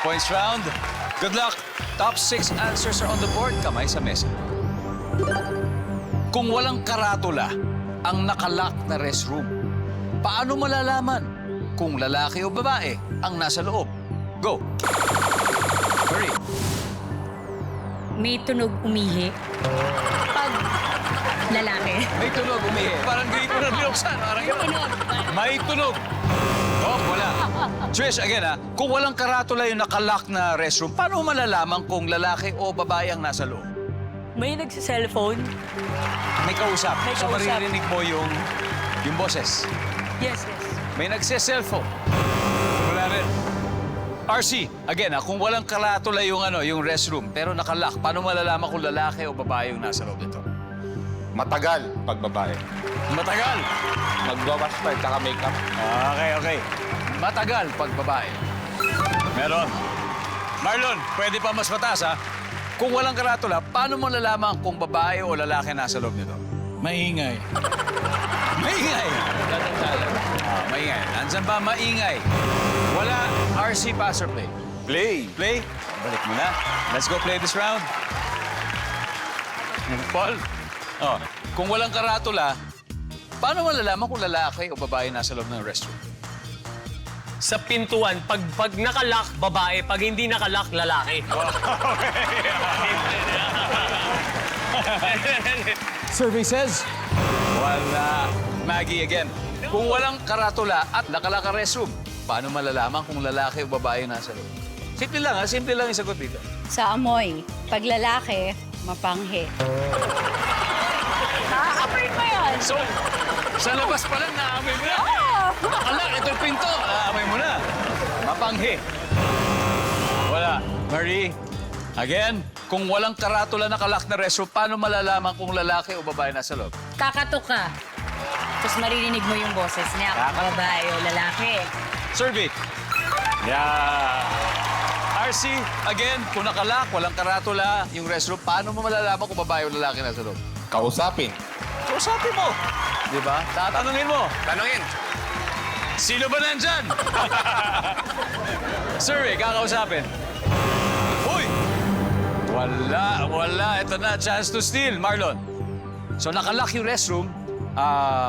points round. Good luck. Top 6 answers are on the board. Kamay sa mesa. Kung walang karatula ang nakalock na restroom, paano malalaman kung lalaki o babae ang nasa loob? Go. Hurry. May tunog umihi. Pag lalaki. May tunog, umihi. Parang gripo na binuksan. Parang May tunog. may tunog. Oh, wala. Trish, again kung walang karatula yung nakalock na restroom, paano malalaman kung lalaki o babae ang nasa loob? May nagsa-cellphone. May kausap. May So kausap. maririnig mo yung boses. Yes, yes. May nagse-cellphone. Wala rin. RC, again kung walang karatula yung yung restroom, pero nakalock, paano malalaman kung lalaki o babae yung nasa loob nito? Matagal pag babae. Matagal. Magwawash pa at saka makeup. Okay. Matagal pag babae. Meron. Marlon, pwede pa mas mataas, ha? Kung walang karatula, paano mo nalaman kung babae o lalaki nasa loob nito? Maingay. Maingay! Maingay. Nandyan ba maingay? Wala. RC, pass or play? Play. Play? Balik mo na. Let's go play this round. Paul? Oh, kung walang karatula, paano malalaman kung lalaki o babae nasa loob ng restroom? Sa pintuan, pag nakalock, babae. Pag hindi nakalock, lalaki. Survey says, Wala. Maggie, again. Kung walang karatula at nakalaka restroom, paano malalaman kung lalaki o babae nasa loob? Simple lang, ha? Simple lang yung sagot dito. Sa amoy. Pag lalaki, mapanghi. Nakaka-amoy pa yan. So, sa labas pa lang, naamoy mo na. Nakalak, ito yung pinto. Naamoy mo na. Mapanghi. Wala. Marie, again, kung walang karatula nakalak na restroom, paano malalaman kung lalaki o babae nasa loob? Kakatok ka. Tapos maririnig mo yung boses niya. Kung babae o lalaki. Survey. Yeah. RC, again, kung nakalak, walang karatula, yung restroom, paano mo malalaman kung babae o lalaki nasa loob? Kausapin. Kausapin mo. Di ba? Tatanungin mo. Tanungin. Sino ba nandyan? Survey, kakausapin. Uy! Wala. Ito na, chance to steal. Marlon. So, nakalock yung restroom.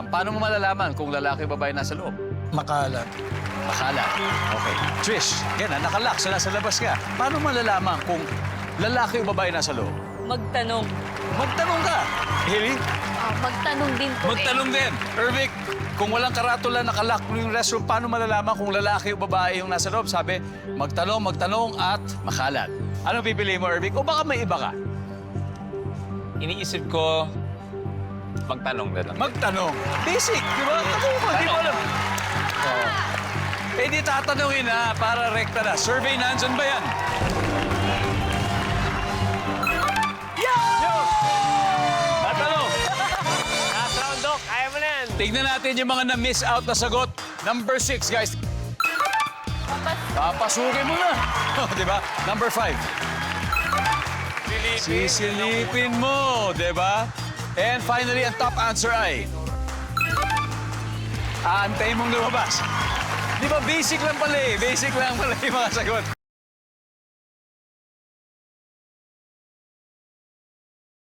Paano mo malalaman kung lalaki o babae nasa loob? makalat. Makala. Okay. Trish, yan nakalock. So, nasa labas ka. Paano malalaman kung lalaki o babae nasa loob? Magtanong. Magtanong ka. Haley? Magtanong din po Magtanong din. Ervic, kung walang karatula nakalock yung restroom, paano malalaman kung lalaki o babae yung nasa loob? Sabi, magtanong, at makalat. Ano pipili mo, Ervic? O baka may iba ka? Iniisip ko, magtanong na lang. Magtanong. Basic, di ba? Tanong mo, di mo alam. Eh di tatanungin na para rekta na. Survey, nandyan ba yan? Tatanong. Last round, Doc. Kaya mo na yan. Tignan natin yung mga na-miss out na sagot. Number 6, guys. Papasukin mo na. Di ba? Number 5. Sisilipin mo, di ba? And finally, ang top answer ay... Aantayin mong lumabas. Di ba, basic lang pala eh. Basic lang pala yung mga sagot.